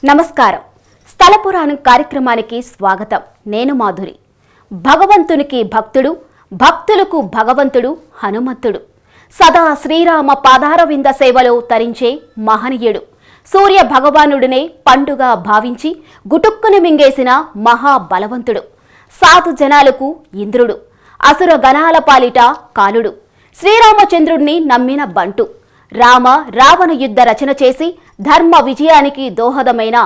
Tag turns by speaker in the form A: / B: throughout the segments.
A: నమస్కారం. స్థల పురాణం కార్యక్రమానికి స్వాగతం. నేను మాధురి. భగవంతునికి భక్తుడు, భక్తులకు భగవంతుడు హనుమంతుడు. సదా శ్రీరామ పాదారవింద సేవలో తరించే మహనీయుడు. సూర్య భగవానుడినే పండుగ భావించి గుటుక్కుని మింగేసిన మహాబలవంతుడు. సాధు జనాలకు ఇంద్రుడు, అసుర గణాల పాలిట కాలుడు. శ్రీరామచంద్రుడిని నమ్మిన బంటు. రామ రావణ యుద్ధ రచన చేసి ధర్మ విజయానికి దోహదమైన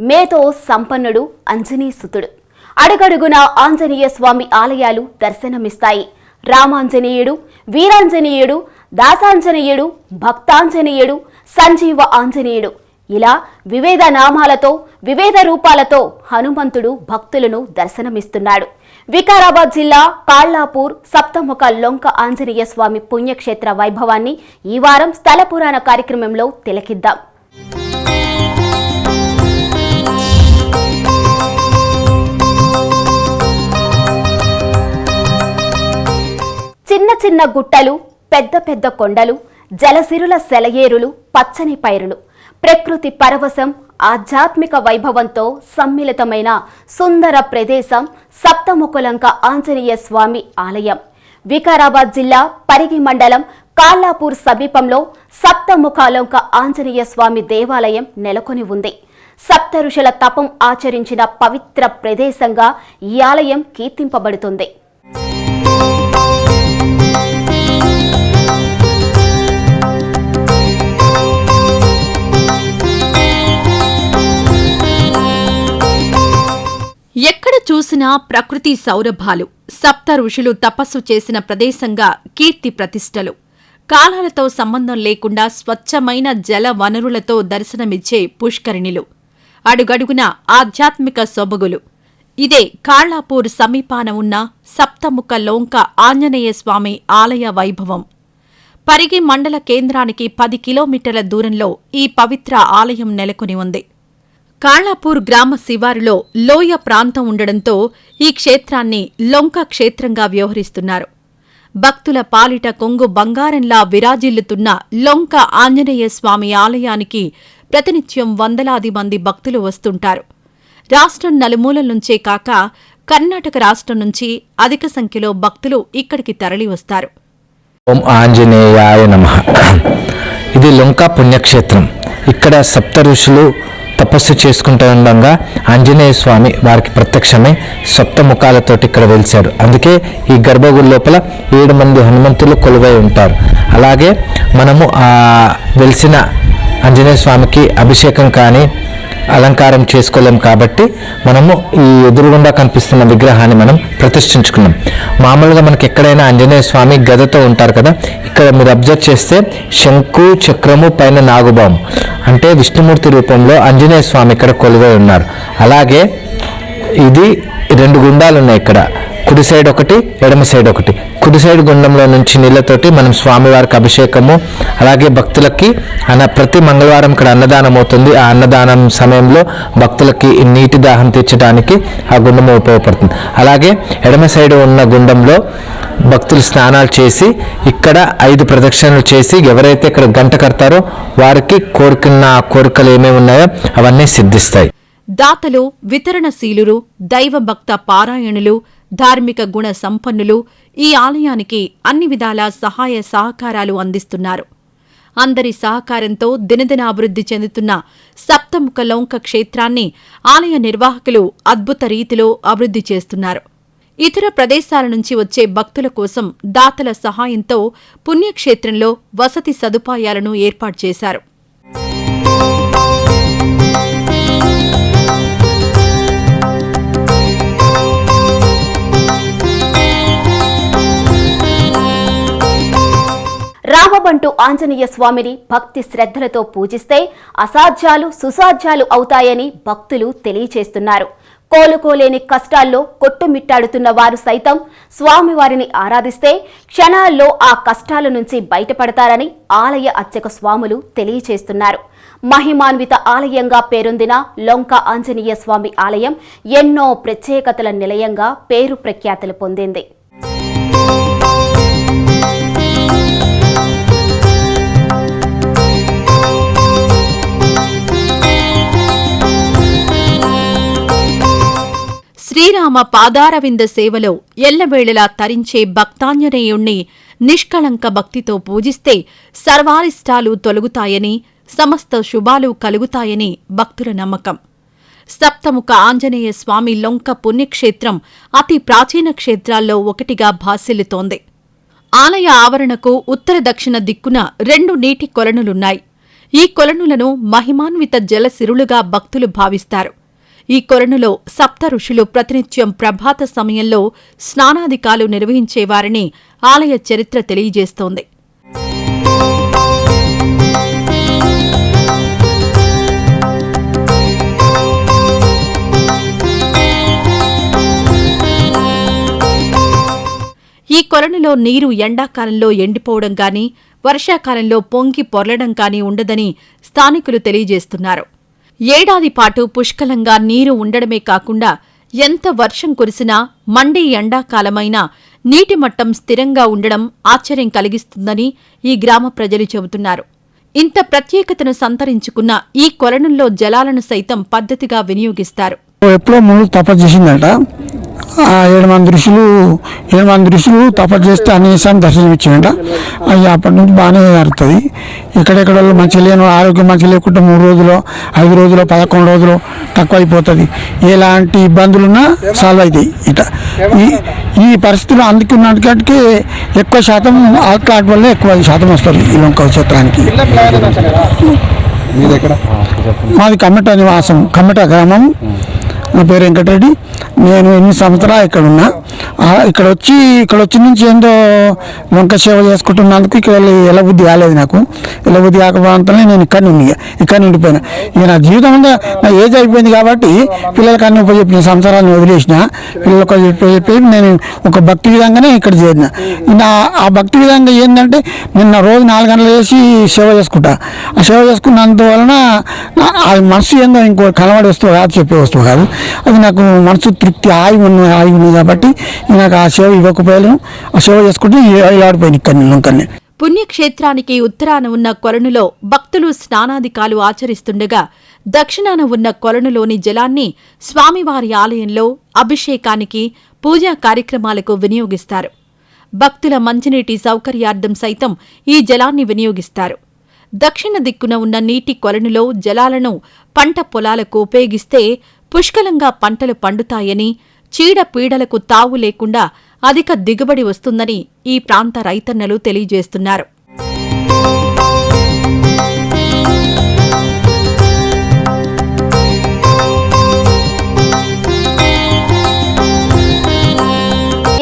A: మేతో సంపన్నుడు అంజనీసుతుడు. అడుగడుగున ఆంజనేయ స్వామి ఆలయాలు దర్శనమిస్తాయి. రామాంజనేయుడు, వీరాంజనేయుడు, దాసాంజనేయుడు, భక్తాంజనేయుడు, సంజీవ ఆంజనేయుడు ఇలా వివిధ నామాలతో వివిధ రూపాలతో హనుమంతుడు భక్తులను దర్శనమిస్తున్నాడు. వికారాబాద్ జిల్లా కాళ్లాపూర్ సప్తముఖ లొంక ఆంజనేయ స్వామి పుణ్యక్షేత్ర వైభవాన్ని ఈ వారం స్థల పురాణ కార్యక్రమంలో తిలకిద్దాం. చిన్న చిన్న గుట్టలు, పెద్ద పెద్ద కొండలు, జలసిరుల సెలయేరులు, పచ్చని పైరులు, ప్రకృతి పరవశం, ఆధ్యాత్మిక వైభవంతో సమ్మిళితమైన సుందర ప్రదేశం సప్తముఖలంక ఆంజనేయ స్వామి ఆలయం. వికారాబాద్ జిల్లా పరిగి మండలం కాళ్లాపూర్ సమీపంలో సప్తముఖలంక ఆంజనేయ స్వామి దేవాలయం నెలకొని ఉంది. సప్త ఋషుల తపం ఆచరించిన పవిత్ర ప్రదేశంగా ఈ ఆలయం కీర్తింపబడుతుంది.
B: ఎక్కడ చూసినా ప్రకృతి సౌరభాలు, సప్త ఋషులు తపస్సు చేసిన ప్రదేశంగా కీర్తి ప్రతిష్టలు, కాలాలతో సంబంధం లేకుండా స్వచ్ఛమైన జల వనరులతో దర్శనమిచ్చే పుష్కరిణిలు, అడుగడుగున ఆధ్యాత్మిక సొబగులు. ఇదే కాళ్లాపూర్ సమీపాన ఉన్న సప్తముఖ లోంక ఆంజనేయ స్వామి ఆలయ వైభవం. పరిగి మండల కేంద్రానికి 10 కిలోమీటర్ల దూరంలో ఈ పవిత్ర ఆలయం నెలకొని ఉంది. కాళ్లాపూర్ గ్రామ శివారులో లోయ ప్రాంతం ఉండడంతో ఈ క్షేత్రాన్ని లొంక క్షేత్రంగా వ్యవహరిస్తున్నారు. భక్తుల పాలిట కొంగు బంగారంలా విరాజిల్లుతున్న లొంక ఆంజనేయ స్వామి ఆలయానికి ప్రతినిత్యం వందలాది మంది భక్తులు వస్తుంటారు. రాష్ట్రం నలుమూలల నుంచే కాక కర్ణాటక రాష్ట్రం నుంచి అధిక సంఖ్యలో భక్తులు ఇక్కడికి తరలివస్తారు.
C: ఓం ఆంజనేయాయ నమః. ఇది లొంక పుణ్యక్షేత్రం. ఇక్కడ సప్త ఋషులు తపస్సు చేసుకుంటూ ఉండగా ఆంజనేయ స్వామి వారికి ప్రత్యక్షమై సప్తముఖాలతోటి ఇక్కడ వెలిశారు. అందుకే ఈ గర్భగుడి లోపల 7 మంది హనుమంతులు కొలువై ఉంటారు. అలాగే మనము ఆ వెలిసిన ఆంజనేయ స్వామికి అభిషేకం కానీ అలంకారం చేసుకోలేం కాబట్టి మనము ఈ ఎదురుగుండా కనిపిస్తున్న విగ్రహాన్ని మనం ప్రతిష్ఠించుకున్నాం. మామూలుగా మనకి ఎక్కడైనా ఆంజనేయ స్వామి గదతో ఉంటారు కదా, ఇక్కడ మీరు అబ్జర్వ్ చేస్తే శంకు చక్రము పైన నాగుబాము అంటే విష్ణుమూర్తి రూపంలో ఆంజనేయ స్వామి ఇక్కడ కొలువై ఉన్నారు. అలాగే ఇది 2 గుండాలు ఉన్నాయి. ఇక్కడ కుడి సైడ్ ఒకటి, ఎడమ సైడ్ ఒకటి. కుడి సైడ్ గుండంలో నుంచి నీళ్లతోటి మనం స్వామివారికి అభిషేకము, అలాగే భక్తులకి ప్రతి మంగళవారం ఇక్కడ అన్నదానం అవుతుంది. ఆ అన్నదానం సమయంలో భక్తులకి నీటి దాహం తీర్చడానికి ఆ గుండం ఉపయోగపడుతుంది. అలాగే ఎడమ సైడ్ ఉన్న గుండంలో భక్తులు స్నానాలు చేసి ఇక్కడ 5 ప్రదక్షిణలు చేసి ఎవరైతే ఇక్కడ గంట కడతారో వారికి కోరుకున్న కోరికలు ఏమేమి ఉన్నాయో అవన్నీ సిద్ధిస్తాయి.
B: దాతలు, వితరణశీలురు, దైవభక్త పారాయణులు, ధార్మిక గుణ సంపన్నులు ఈ ఆలయానికి అన్ని విధాల సహాయ సహకారాలు అందిస్తున్నారు. అందరి సహకారంతో దినదినాభివృద్ధి చెందుతున్న సప్తముఖ లొంక క్షేత్రాన్ని ఆలయ నిర్వాహకులు అద్భుత రీతిలో అభివృద్ధి చేస్తున్నారు. ఇతర ప్రదేశాల నుంచి వచ్చే భక్తుల కోసం దాతల సహాయంతో పుణ్యక్షేత్రంలో వసతి సదుపాయాలను ఏర్పాటు చేశారు.
A: రామబంటు ఆంజనేయ స్వామిని భక్తి శ్రద్ధలతో పూజిస్తే అసాధ్యాలు సుసాధ్యాలు అవుతాయని భక్తులు తెలియచేస్తున్నారు. కోలుకోలేని కష్టాల్లో కొట్టుమిట్టాడుతున్న వారు సైతం స్వామివారిని ఆరాధిస్తే క్షణాల్లో ఆ కష్టాల నుంచి బయటపడతారని ఆలయ అర్చక స్వాములు తెలియచేస్తున్నారు. మహిమాన్విత ఆలయంగా పేరొందిన లొంక ఆంజనేయ స్వామి ఆలయం ఎన్నో ప్రత్యేకతల నిలయంగా పేరు ప్రఖ్యాతులు పొందింది.
B: శ్రీరామ పాదారవింద సేవలో ఎల్లవేళలా తరించే భక్తాంజనేయుణ్ణి నిష్కళంక భక్తితో పూజిస్తే సర్వారిష్టాలు తొలగుతాయని, సమస్త శుభాలు కలుగుతాయని భక్తుల నమ్మకం. సప్తముఖ ఆంజనేయ స్వామి లొంక పుణ్యక్షేత్రం అతి ప్రాచీన క్షేత్రాల్లో ఒకటిగా భాసిల్లుతోంది. ఆలయ ఆవరణకు ఉత్తర దక్షిణ దిక్కున 2 నీటి కొలనులున్నాయి. ఈ కొలనులను మహిమాన్విత జలసిరులుగా భక్తులు భావిస్తారు. ఈ కొలనులో సప్త ఋషులు ప్రతినిత్యం ప్రభాత సమయంలో స్నానాదికాలు నిర్వహించేవారని ఆలయ చరిత్ర తెలియజేస్తోంది. ఈ కొలనులో నీరు ఎండాకాలంలో ఎండిపోవడం గాని, వర్షాకాలంలో పొంగి పొర్లడం గాని ఉండదని స్థానికులు తెలియజేస్తున్నారు. ఏడాది పాటు పుష్కలంగా నీరు ఉండడమే కాకుండా ఎంత వర్షం కురిసినా మండే ఎండాకాలమైనా నీటి మట్టం స్థిరంగా ఉండడం ఆశ్చర్యం కలిగిస్తుందని ఈ గ్రామ ప్రజలు చెబుతున్నారు. ఇంత ప్రత్యేకతను సంతరించుకున్న ఈ కొలనుల్లో జలాలను సైతం పద్ధతిగా వినియోగిస్తారు.
D: ఎప్పుడో ముందు తపస్సు చేసిందట. 7 మంది ఋషులు తపస్సు చేస్తే అనేసాన్ని దర్శనం ఇచ్చిందట. అవి అప్పటి నుంచి బాగానే జరుగుతుంది. ఎక్కడెక్కడ మంచిగా లేని ఆరోగ్యం మంచిగా లేకుంటే 3 రోజులు 5 రోజులు 11 రోజులు తక్కువ అయిపోతుంది. ఎలాంటి ఇబ్బందులున్నా సాల్వ్ అవుతాయి. ఈ పరిస్థితులు అందుకున్నట్టుకి ఎక్కువ శాతం ఆల్కహాల్ వల్ల ఎక్కువ శాతం వస్తుంది ఈ లొంక క్షేత్రానికి. మాది కమ్మట నివాసం, కమ్మట గ్రామం. నా పేరు వెంకటరెడ్డి. నేను 8 సంవత్సరాలు ఇక్కడ ఉన్నా. ఇక్కడ వచ్చి నుంచి ఏందో లొంక సేవ చేసుకుంటున్నందుకు ఇక్కడ ఎలా బుద్ధి కాలేదు నాకు. ఎలా బుద్ధి కాకపోతే నేను ఇక్కడ ఉండిపోయినా. ఇక నా జీవితం అంతా నా ఏజ్ అయిపోయింది కాబట్టి పిల్లలకి అన్ని ఉపయోగించిన సంవత్సరాలను వదిలేసిన. పిల్లలకు చెప్పి నేను ఒక భక్తి విధంగానే ఇక్కడ చేరిన. ఆ భక్తి విధంగా ఏంటంటే నిన్న రోజు 4 గంటలు వేసి సేవ చేసుకుంటా. ఆ సేవ చేసుకున్నందువలన అది మనసు ఏందో ఇంకో కనబడి వస్తువు కాదు, చెప్పే వస్తువు కాదు. అది నాకు మనసు తృప్తి ఆయి ఉంది కాబట్టి నాకు ఆ సేవ ఇవ్వకపోయాను. ఆ సేవ చేసుకుంటే ఆడిపోయింది ఇక్కడ.
B: పుణ్యక్షేత్రానికి ఉత్తరాన ఉన్న కొలనులో భక్తులు స్నానాదికాలు ఆచరిస్తుండగా దక్షిణాన ఉన్న కొలనులోని జలాన్ని స్వామివారి ఆలయంలో అభిషేకానికి, పూజా కార్యక్రమాలకు వినియోగిస్తారు. భక్తుల మంచినీటి సౌకర్యార్థం సైతం ఈ జలాన్ని వినియోగిస్తారు. దక్షిణ దిక్కున ఉన్న నీటి కొలనులో జలాలను పంట పొలాలకు ఉపయోగిస్తే పుష్కలంగా పంటలు పండుతాయని, చీడపీడలకు తావు లేకుండా అధిక దిగుబడి వస్తుందని ఈ ప్రాంత రైతన్నలు తెలియజేస్తున్నారు.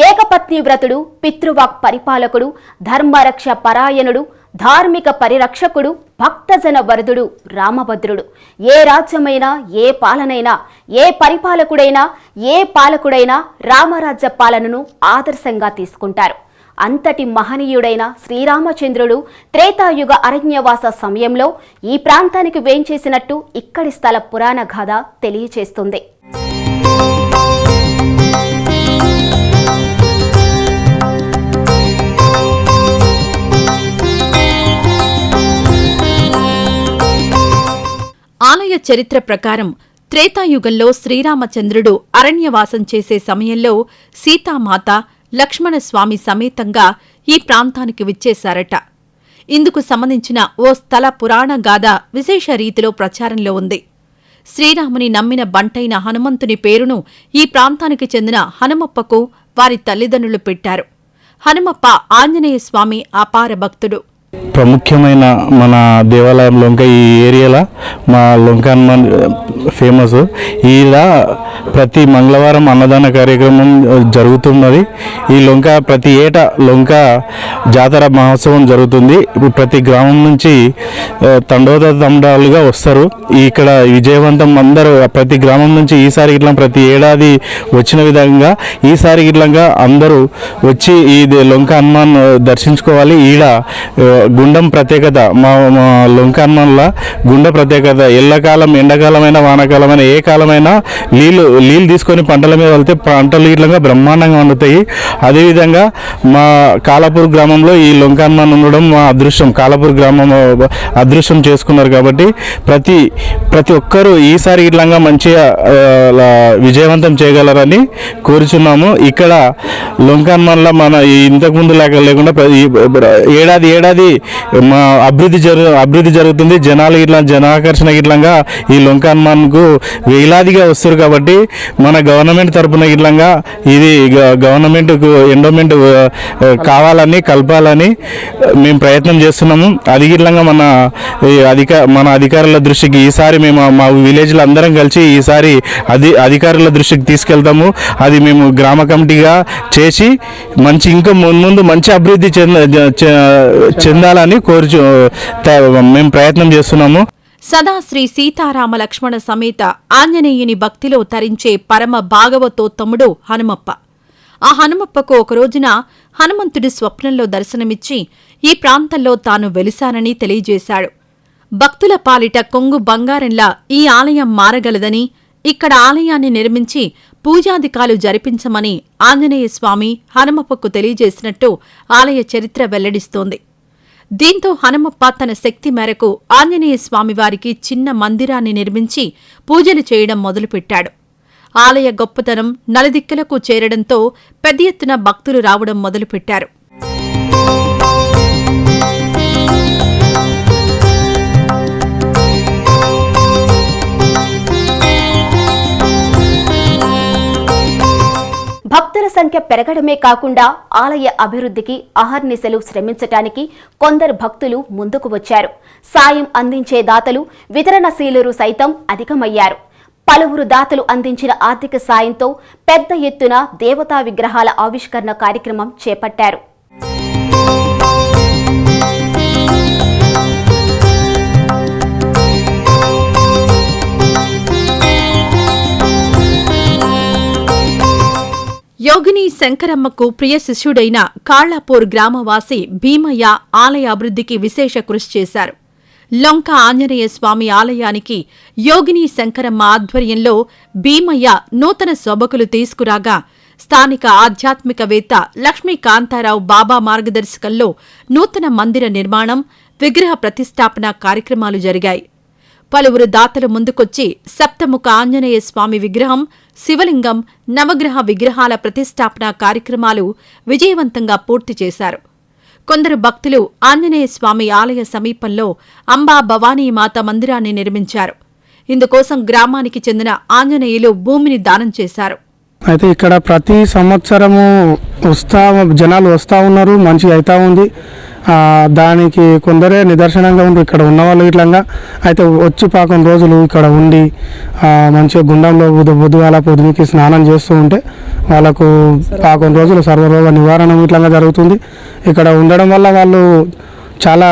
A: ఏకపత్ని వ్రతుడు, పితృవాక్ పరిపాలకుడు, ధర్మరక్ష పరాయణుడు, ధార్మిక పరిరక్షకుడు, భక్తజన వరదుడు రామభద్రుడు. ఏ రాజ్యమైనా, ఏ పాలనైనా, ఏ పరిపాలకుడైనా, ఏ పాలకుడైనా రామరాజ్య పాలనను ఆదర్శంగా తీసుకుంటారు. అంతటి మహనీయుడైన శ్రీరామచంద్రుడు త్రేతాయుగ అరణ్యవాస సమయంలో ఈ ప్రాంతానికి వేంచేసినట్టు ఇక్కడి స్థల పురాణ గాథ తెలియచేస్తుంది.
B: ఆలయ చరిత్ర ప్రకారం త్రేతాయుగంలో శ్రీరామచంద్రుడు అరణ్యవాసం చేసే సమయంలో సీతామాత, లక్ష్మణస్వామి సమేతంగా ఈ ప్రాంతానికి విచ్చేశారట. ఇందుకు సంబంధించిన ఓ స్థల పురాణ గాథ విశేష రీతిలో ప్రచారంలో ఉంది. శ్రీరాముని నమ్మిన బంటైన హనుమంతుని పేరును ఈ ప్రాంతానికి చెందిన హనుమప్పకు వారి తల్లిదండ్రులు పెట్టారు. హనుమప్ప ఆంజనేయ స్వామి అపార భక్తుడు.
E: ప్రాముఖ్యమైన మన దేవాలయం లొంక ఈ ఏరియాలో మా లొంక హనుమాన్ ఫేమస్. ఇలా ప్రతి మంగళవారం అన్నదాన కార్యక్రమం జరుగుతున్నది. ఈ లొంక ప్రతి ఏటా లొంక జాతర మహోత్సవం జరుగుతుంది. ప్రతి గ్రామం నుంచి తండోతండాలుగా వస్తారు. ఇక్కడ విజయవంతం అందరూ ప్రతి గ్రామం నుంచి ఈసారి ఇట్లా ప్రతి ఏడాది వచ్చిన విధంగా ఈసారి ఇట్లా అందరూ వచ్చి ఈ లొంక హనుమాన్ దర్శించుకోవాలి. ఈడ గుండం ప్రత్యేకత మా లొంక హనుమాన్ల గుండ ప్రత్యేకత ఎల్లకాలం ఎండాకాలమైన వానాకాలమైన ఏ కాలమైనా నీళ్ళు తీసుకొని పంటల మీద వెళ్తే పంటలు ఇట్లా బ్రహ్మాండంగా వండుతాయి. అదేవిధంగా మా కాలాపూర్ గ్రామంలో ఈ లొంక హనుమాన్ ఉండడం మా అదృష్టం. కాలాపూర్ గ్రామం అదృష్టం చేసుకున్నారు కాబట్టి ప్రతి ఒక్కరూ ఈసారి ఇట్లా మంచిగా విజయవంతం చేయగలరని కోరుచున్నాము. ఇక్కడ లొంక హనుమాన్లో మన ఇంతకుముందు లేకుండా ఏడాది మా అభివృద్ధి జరుగుతుంది. జనాలు ఇట్లా జనాకర్షణ ఇట్లా ఈ లొంక హనుమాన్కు వేలాదిగా వస్తారు కాబట్టి మన గవర్నమెంట్ తరఫున ఇట్లా ఇది గవర్నమెంట్కు ఎండోమెంట్ కావాలని కలపాలని మేము ప్రయత్నం చేస్తున్నాము. అది ఇట్లా మన అధికారుల దృష్టికి ఈసారి మేము మా విలేజ్లో అందరం కలిసి ఈసారి అధికారుల దృష్టికి తీసుకెళ్తాము. అది మేము గ్రామ కమిటీగా చేసి ఇంకా ముందు మంచి అభివృద్ధి చెందాలని మేము ప్రయత్నం చేస్తున్నాము.
B: సదా శ్రీ సీతారామ లక్ష్మణ సమేత ఆంజనేయుని భక్తిలో తరించే పరమ భాగవతోత్తముడు హనుమప్ప. ఆ హనుమప్పకు ఒక రోజున హనుమంతుడి స్వప్నంలో దర్శనమిచ్చి ఈ ప్రాంతంలో తాను వెలిశానని తెలియజేశాడు. భక్తుల పాలిట కొంగు బంగారంలా ఈ ఆలయం మారగలదని, ఇక్కడ ఆలయాన్ని నిర్మించి పూజాధికాలు జరిపించమని ఆంజనేయస్వామి హనుమప్పకు తెలియజేసినట్టు ఆలయ చరిత్ర వెల్లడిస్తోంది. దీంతో హనుమప్ప తన శక్తి మేరకు ఆంజనేయస్వామివారికి చిన్న మందిరాన్ని నిర్మించి పూజలు చేయడం మొదలుపెట్టాడు. ఆలయ గొప్పతనం నలుదిక్కులకు చేరడంతో పెద్ద ఎత్తున భక్తులు రావడం మొదలుపెట్టారు.
A: భక్తుల సంఖ్య పెరగడమే కాకుండా ఆలయ అభివృద్ధికి అహర్నిశలు శ్రమించటానికి కొందరు భక్తులు ముందుకు వచ్చారు. సాయం అందించే దాతలు, వితరణశీలురు సైతం అధికమయ్యారు. పలువురు దాతలు అందించిన ఆర్థిక సాయంతో పెద్ద ఎత్తున దేవతా విగ్రహాల ఆవిష్కరణ కార్యక్రమం చేపట్టారు.
B: యోగిని శంకరమ్మకు ప్రియ శిష్యుడైన కాళ్లాపూర్ గ్రామవాసి భీమయ్య ఆలయ అభివృద్ధికి విశేష కృషి చేశారు. లొంక ఆంజనేయ స్వామి ఆలయానికి యోగిని శంకరమ్మ ఆధ్వర్యంలో భీమయ్య నూతన శోభకులు తీసుకురాగా స్థానిక ఆధ్యాత్మికవేత్త లక్ష్మీకాంతారావు బాబా మార్గదర్శకంలో నూతన మందిర నిర్మాణం, విగ్రహ ప్రతిష్టాపన కార్యక్రమాలు జరిగాయి. పలువురు దాతలు ముందుకొచ్చి సప్తముఖ ఆంజనేయ స్వామి విగ్రహం, శివలింగం, నవగ్రహ విగ్రహాల ప్రతిష్టాపన కార్యక్రమాలు విజయవంతంగా పూర్తి చేశారు. కొందరు భక్తులు ఆంజనేయ స్వామి ఆలయ సమీపంలో అంబా భవానీమాత మందిరాన్ని నిర్మించారు. ఇందుకోసం గ్రామానికి చెందిన ఆంజనేయులు భూమిని దానం చేశారు.
D: అయితే ఇక్కడ ప్రతి సంవత్సరము జనాలు వస్తూ ఉన్నారు, మంచిగా అవుతా ఉంది. దానికి కొందరే నిదర్శనంగా ఉండి ఇక్కడ ఉన్నవాళ్ళు ఇట్లంగా అయితే వచ్చి పాకం రోజులు ఇక్కడ ఉండి మంచిగా గుండంలో పొద్దుగాల పొద్దుకి స్నానం చేస్తూ ఉంటే వాళ్ళకు పాకం రోజులు సర్వరోగ నివారణ ఇట్లంగా జరుగుతుంది. ఇక్కడ ఉండడం వల్ల వాళ్ళు చాలా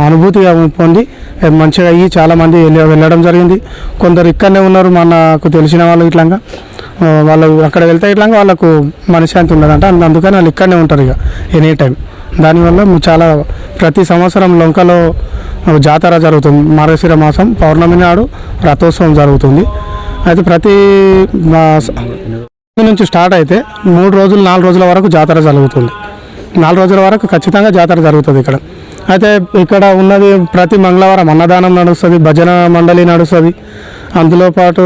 D: అనుభూతి పొంది మంచిగా అయ్యి చాలామంది వెళ్ళడం జరిగింది. కొందరు ఇక్కడనే ఉన్నారు, మనకు తెలిసిన వాళ్ళు ఇట్లంగా వాళ్ళు అక్కడ వెళ్తే ఇట్లా వాళ్ళకు మనశ్శాంతి ఉండదంట. అందుకని వాళ్ళు ఇక్కడనే ఉంటారు ఇక ఎనీ టైం. దానివల్ల చాలా ప్రతి సంవత్సరం లొంకలో జాతర జరుగుతుంది. మార్గశిర మాసం పౌర్ణమి నాడు రథోత్సవం జరుగుతుంది. అయితే ప్రతి నుంచి స్టార్ట్ అయితే 3 రోజులు 4 రోజుల వరకు జాతర జరుగుతుంది. 4 రోజుల వరకు ఖచ్చితంగా జాతర జరుగుతుంది ఇక్కడ. అయితే ఇక్కడ ఉన్నది ప్రతి మంగళవారం అన్నదానం నడుస్తుంది, భజన మండలి నడుస్తుంది. అందులో పాటు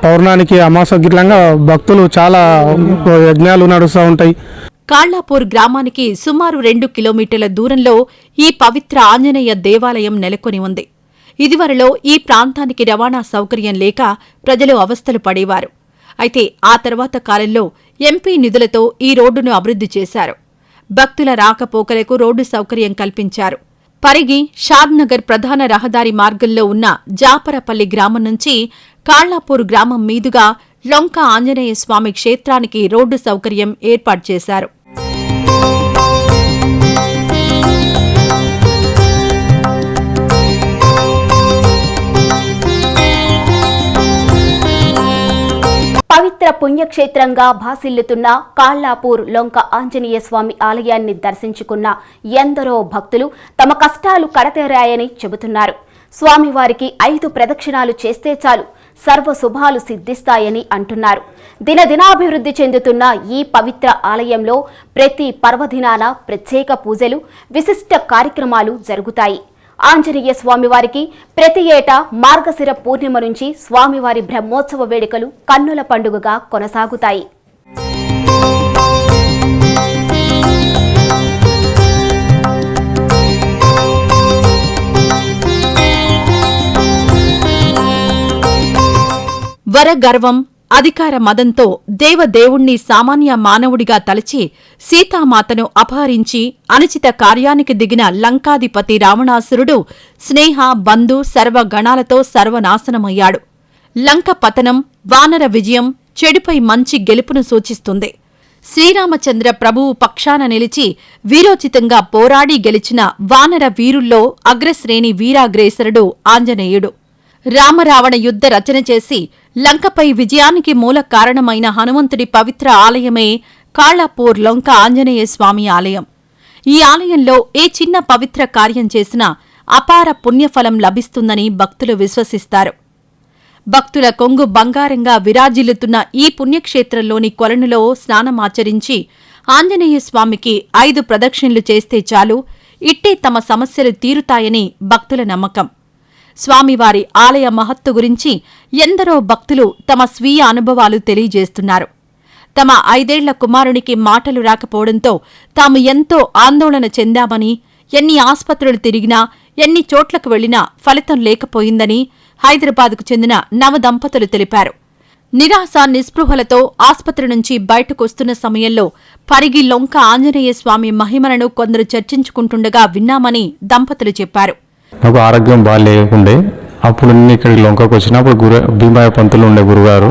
D: పౌర్ణానికి అమాస గిట్లంగా భక్తులు చాలా యజ్ఞాలు నడుస్తూ ఉంటాయి.
B: కాళ్లాపూర్ గ్రామానికి సుమారు 2 కిలోమీటర్ల దూరంలో ఈ పవిత్ర ఆంజనేయ దేవాలయం నెలకొని ఉంది. ఇదివరలో ఈ ప్రాంతానికి రవాణా సౌకర్యం లేక ప్రజలు అవస్థలు పడేవారు. అయితే ఆ తర్వాత కాలంలో ఎంపీ నిధులతో ఈ రోడ్డును అభివృద్ధి చేశారు. భక్తుల రాకపోకలకు రోడ్డు సౌకర్యం కల్పించారు. పరిగి షాద్నగర్ ప్రధాన రహదారి మార్గంలో ఉన్న జాపరపల్లి గ్రామం నుంచి కాళ్లాపూర్ గ్రామం మీదుగా లొంక ఆంజనేయ స్వామి క్షేత్రానికి రోడ్డు సౌకర్యం ఏర్పాటు చేశారు.
A: పవిత్ర పుణ్యక్షేత్రంగా భాసిల్లుతున్న కాళ్లాపూర్ లొంక ఆంజనేయ స్వామి ఆలయాన్ని దర్శించుకున్న ఎందరో భక్తులు తమ కష్టాలు కడతేరాయని చెబుతున్నారు. స్వామివారికి 5 ప్రదక్షిణాలు చేస్తే చాలు సర్వ శుభాలు సిద్ధిస్తాయని అంటున్నారు. దినదినాభివృద్ధి చెందుతున్న ఈ పవిత్ర ఆలయంలో ప్రతి పర్వదినాన ప్రత్యేక పూజలు, విశిష్ట కార్యక్రమాలు జరుగుతాయి. ఆంజనేయ స్వామివారికి ప్రతి ఏటా మార్గశిర పూర్ణిమ నుంచి స్వామివారి బ్రహ్మోత్సవ వేడుకలు కన్నుల పండుగగా కొనసాగుతాయి.
B: వరగర్వం, అధికార మదంతో దేవదేవుణ్ణి సామాన్య మానవుడిగా తలచి సీతామాతను అపహరించి అనుచిత కార్యానికి దిగిన లంకాధిపతి రావణాసురుడు స్నేహ, బంధు, సర్వగణాలతో సర్వనాశనమయ్యాడు. లంక పతనం, వానర విజయం, చెడుపై మంచి గెలుపును సూచిస్తుంది. శ్రీరామచంద్ర ప్రభువు పక్షాన నిలిచి వీరోచితంగా పోరాడి గెలిచిన వానర వీరుల్లో అగ్రశ్రేణి వీరాగ్రేసరుడు ఆంజనేయుడు. రామరావణ యుద్ధ రచన చేసి లంకపై విజయానికి మూల కారణమైన హనుమంతుడి పవిత్ర ఆలయమే కాళ్లాపూర్ లొంక ఆంజనేయ స్వామి ఆలయం. ఈ ఆలయంలో ఏ చిన్న పవిత్ర కార్యం చేసినా అపార పుణ్యఫలం లభిస్తుందని భక్తులు విశ్వసిస్తారు. భక్తుల కొంగు బంగారంగా విరాజిల్లుతున్న ఈ పుణ్యక్షేత్రంలోని కొలనులో స్నానమాచరించి ఆంజనేయ స్వామికి 5 ప్రదక్షిణలు చేస్తే చాలు ఇట్టే తమ సమస్యలు తీరుతాయని భక్తుల నమ్మకం. స్వామివారి ఆలయ మహత్తు గురించి ఎందరో భక్తులు తమ స్వీయ అనుభవాలు తెలియజేస్తున్నారు. తమ 5 ఏళ్ల కుమారునికి మాటలు రాకపోవడంతో తాము ఎంతో ఆందోళన చెందామని, ఎన్ని ఆస్పత్రులు తిరిగినా, ఎన్ని చోట్లకు వెళ్లినా ఫలితం లేకపోయిందని హైదరాబాద్కు చెందిన నవదంపతులు తెలిపారు. నిరాశ, నిస్పృహలతో ఆస్పత్రి నుంచి బయటకొస్తున్న సమయంలో పరిగి లొంక ఆంజనేయ స్వామి మహిమలను కొందరు చర్చించుకుంటుండగా విన్నామని దంపతులు చెప్పారు.
E: నాకు ఆరోగ్యం బాగా లేకుండే, అప్పుడు నేను ఇక్కడికి లొంకకు వచ్చినప్పుడు భీమాయ పంతులు ఉండే గురుగారు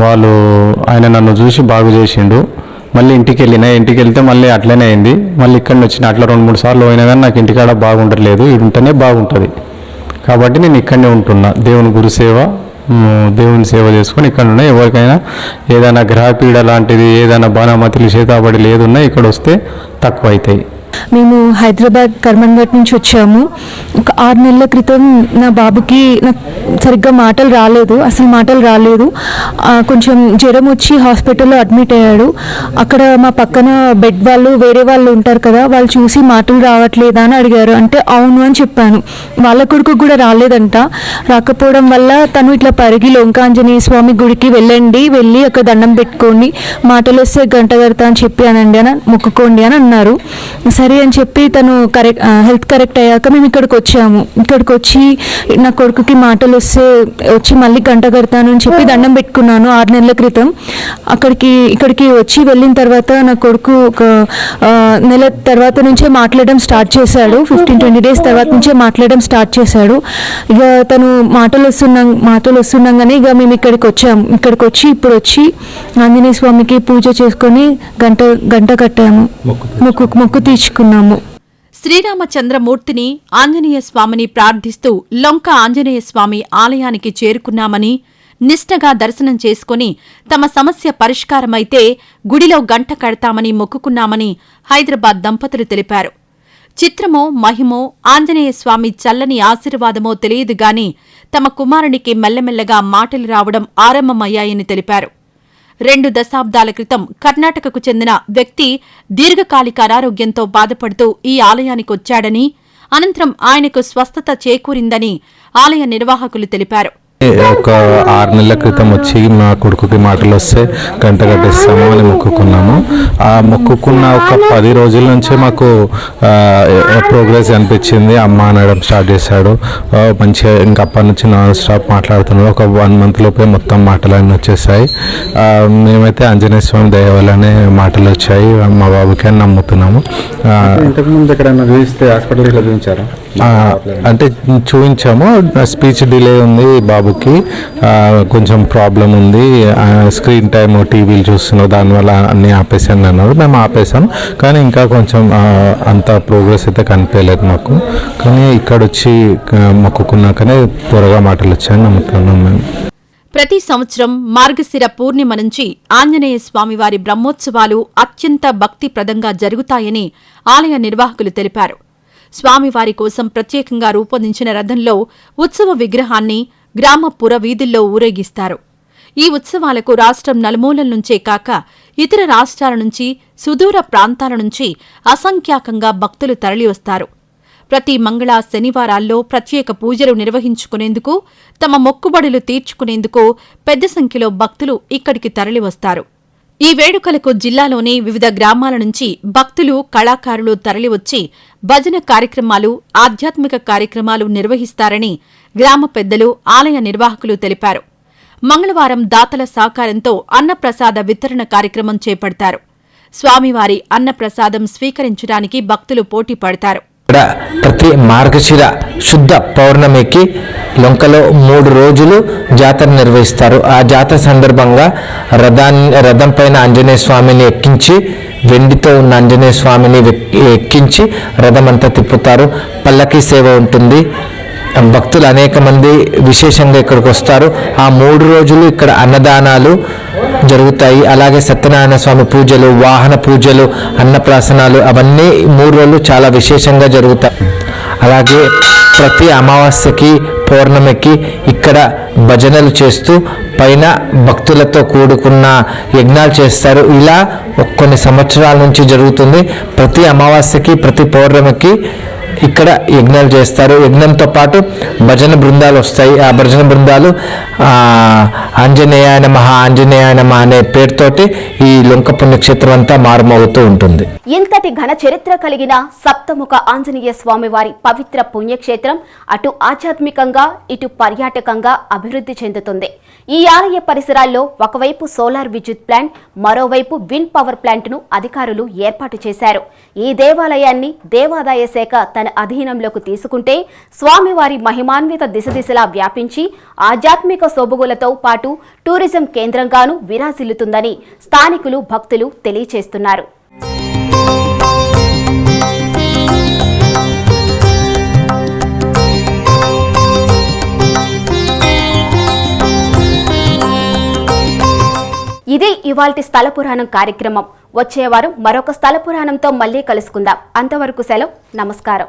E: వాళ్ళు, ఆయన నన్ను చూసి బాగు చేసిండు. మళ్ళీ ఇంటికి వెళ్తే మళ్ళీ అట్లనే అయింది. మళ్ళీ ఇక్కడిని వచ్చిన అట్లా 2-3 సార్లు పోయినా కానీ నాకు ఇంటికాడ బాగుండట్లేదు. ఇది ఉంటేనే బాగుంటుంది కాబట్టి నేను ఇక్కడనే ఉంటున్నా. దేవుని గురుసేవ, దేవుని సేవ చేసుకొని ఇక్కడ ఉన్నా. ఎవరికైనా ఏదైనా గ్రహపీడ లాంటిది, ఏదైనా బాణామతులు, చేతాబడి లేదున్నా ఇక్కడ వస్తే తక్కువ అవుతాయి.
F: మేము హైదరాబాద్ కర్మన్ఘట్ నుంచి వచ్చాము. ఒక 6 నెలల క్రితం నా బాబుకి నాకు సరిగ్గా మాటలు రాలేదు. కొంచెం జ్వరం వచ్చి హాస్పిటల్లో అడ్మిట్ అయ్యాడు. అక్కడ మా పక్కన బెడ్ వాళ్ళు, వేరే వాళ్ళు ఉంటారు కదా, వాళ్ళు చూసి మాటలు రావట్లేదా అని అడిగారు. అంటే అవును అని చెప్పాను. వాళ్ళ కొడుకు కూడా రాలేదంట. రాకపోవడం వల్ల తను ఇట్లా పరిగి లొంక ఆంజనేయ స్వామి గుడికి వెళ్ళి అక్కడ దండం పెట్టుకోండి, మాటలు వస్తే గంట కడతా అని చెప్పి మొక్కుకోండి అని అన్నారు. సరే అని చెప్పి తను హెల్త్ కరెక్ట్ అయ్యాక మేము ఇక్కడికి వచ్చాము. ఇక్కడికి వచ్చి నా కొడుకుకి మాటలు వచ్చి మళ్ళీ గంట కడతాను అని చెప్పి దండం పెట్టుకున్నాను 6 నెలల క్రితం. ఇక్కడికి వచ్చి వెళ్ళిన తర్వాత నా కొడుకు ఒక నెల తర్వాత నుంచే మాట్లాడడం స్టార్ట్ చేశాడు. 15-20 డేస్ తర్వాత నుంచే మాట్లాడడం స్టార్ట్ చేశాడు. ఇక తను మాటలు వస్తున్నాగానే ఇక మేము ఇక్కడికి వచ్చాము. ఇక్కడికి వచ్చి ఇప్పుడు వచ్చి ఆంజనేయ స్వామికి పూజ చేసుకొని గంట కట్టాము, మొక్కు తీర్చుకున్నాము.
B: శ్రీరామచంద్రమూర్తిని, ఆంజనేయ స్వామిని ప్రార్థిస్తూ లొంక ఆంజనేయ స్వామి ఆలయానికి చేరుకున్నామని, నిష్ఠగా దర్శనం చేసుకుని తమ సమస్య పరిష్కారమైతే గుడిలో గంట కడతామని మొక్కుకున్నామని హైదరాబాద్ దంపతులు తెలిపారు. చిత్రమో మహిమో, ఆంజనేయ స్వామి చల్లని ఆశీర్వాదమో తెలియదుగాని తమ కుమారునికి మెల్లమెల్లగా మాటలు రావడం ఆరంభమయ్యాయని తెలిపారు. 2 దశాబ్దాల క్రితం కర్ణాటకకు చెందిన వ్యక్తి దీర్ఘకాలిక అనారోగ్యంతో బాధపడుతూ ఈ ఆలయానికొచ్చాడని, అనంతరం ఆయనకు స్వస్థత చేకూరిందని ఆలయ నిర్వాహకులు తెలిపారు.
G: ఒక 6 నెలల క్రితం వచ్చి మా కొడుకుకి మాటలు వస్తే గంట కట్టేస్తాము అని మొక్కుకున్నాము. ఆ మొక్కుకున్న ఒక 10 రోజుల నుంచే మాకు ప్రోగ్రెస్ అనిపించింది. అమ్మ అనడం స్టార్ట్ చేశాడు మంచిగా. ఇంకా అప్పటి నుంచి నాన్ స్టాప్ మాట్లాడుతున్నాడు. ఒక 1 మంత్ లోపే మొత్తం మాటలన్నీ వచ్చేసాయి. మేమైతే ఆంజనేయ స్వామి దయ వల్లనే మాటలు వచ్చాయి మా బాబుకి అని నమ్ముతున్నాము.
E: ఇంతకుముందు ఎక్కడైనా చూపిస్తే హాస్పిటల్ చూపించారా?
G: అంటే చూపించాము. స్పీచ్ డిలే ఉంది బాబుకి, కొంచెం ప్రాబ్లం ఉంది, స్క్రీన్ టైమ్ టీవీలు చూస్తున్నావు, దానివల్ల అన్నీ ఆపేసాను అన్నారు. మేము ఆపేసాం కానీ ఇంకా కొంచెం అంత ప్రోగ్రెస్ అయితే కనిపించలేదు మాకు. కానీ ఇక్కడ వచ్చి మొక్కుకున్నాకనే త్వరగా మాటలు వచ్చాయని నమ్ముతున్నాం మేము.
B: ప్రతి సంవత్సరం మార్గశిర పూర్ణిమ నుంచి ఆంజనేయ స్వామివారి బ్రహ్మోత్సవాలు అత్యంత భక్తిప్రదంగా జరుగుతాయని ఆలయ నిర్వాహకులు తెలిపారు. స్వామివారి కోసం ప్రత్యేకంగా రూపొందించిన రథంలో ఉత్సవ విగ్రహాన్ని గ్రామ పురవీధుల్లో ఊరేగిస్తారు. ఈ ఉత్సవాలకు రాష్ట్రం నలుమూలల నుంచే కాక ఇతర రాష్ట్రాల నుంచి, సుదూర ప్రాంతాల నుంచి అసంఖ్యాకంగా భక్తులు తరలివస్తారు. ప్రతి మంగళ, శనివారాల్లో ప్రత్యేక పూజలు నిర్వహించుకునేందుకు, తమ మొక్కుబడులు తీర్చుకునేందుకు పెద్ద సంఖ్యలో భక్తులు ఇక్కడికి తరలివస్తారు. ఈ వేడుకలకు జిల్లాలోని వివిధ గ్రామాల నుంచి భక్తులు, కళాకారులు తరలివచ్చి భజన కార్యక్రమాలు, ఆధ్యాత్మిక కార్యక్రమాలు నిర్వహిస్తారని గ్రామ పెద్దలు, ఆలయ నిర్వాహకులు తెలిపారు. మంగళవారం దాతల సహకారంతో అన్నప్రసాద వితరణ కార్యక్రమం చేపడతారు. స్వామివారి అన్నప్రసాదం స్వీకరించడానికి భక్తులు పోటీ పడతారు.
C: ఇక్కడ ప్రతి మార్గశిర శుద్ధ పౌర్ణమికి లొంకలో 3 రోజులు జాతర నిర్వహిస్తారు. ఆ జాతర సందర్భంగా రథం పైన ఆంజనేయ స్వామిని ఎక్కించి, వెండితో ఉన్న ఆంజనేయ స్వామిని ఎక్కించి రథం అంతా తిప్పుతారు. పల్లకి సేవ ఉంటుంది. భక్తులు అనేక మంది విశేషంగా ఇక్కడికి వస్తారు. ఆ 3 రోజులు ఇక్కడ అన్నదానాలు జరుగుతాయి. అలాగే సత్యనారాయణ స్వామి పూజలు, వాహన పూజలు, అన్నప్రాసనాలు అవన్నీ 3 రోజులు చాలా విశేషంగా జరుగుతాయి. అలాగే ప్రతి అమావాస్యకి, పౌర్ణమికి ఇక్కడ భజనలు చేస్తూ పైన భక్తులతో కూడుకున్న యజ్ఞాలు చేస్తారు. ఇలా కొన్ని సంవత్సరాల నుంచి జరుగుతుంది. ప్రతి అమావాస్యకి, ప్రతి పౌర్ణమికి ఇక్కడ యజ్ఞాలు చేస్తారు. యజ్ఞంతో పాటు భజన బృందాలు వస్తాయి. ఆ భజన బృందాలు ఆంజనేయాయ నమః, ఆంజనేయాయ నమః అనే పేరుతోటి ఈ లొంక పుణ్యక్షేత్రం అంతా మారుమోగుతూ ఉంటుంది.
A: ఇంతటి ఘన చరిత్ర కలిగిన సప్తముఖ ఆంజనేయ స్వామివారి పవిత్ర పుణ్యక్షేత్రం అటు ఆధ్యాత్మికంగా, ఇటు పర్యాటకంగా అభివృద్ధి చెందుతుంది. ఈ ఆలయ పరిసరాల్లో ఒకవైపు సోలార్ విద్యుత్ ప్లాంట్, మరోవైపు విండ్ పవర్ ప్లాంట్ను అధికారులు ఏర్పాటు చేశారు. ఈ దేవాలయాన్ని దేవాదాయ శాఖ తన అధీనంలోకి తీసుకుంటే స్వామివారి మహిమాన్విత దిశలా వ్యాపించి ఆధ్యాత్మిక సొబగులతో పాటు టూరిజం కేంద్రంగానూ విరాజిల్లుతుందని స్థానికులు, భక్తులు తెలియచేస్తున్నారు. ఇదే ఇవాల్టి స్థల పురాణం కార్యక్రమం. వచ్చే వారం మరొక స్థల పురాణంతో మళ్ళీ కలుసుకుందాం. అంతవరకు సెలవు. నమస్కారం.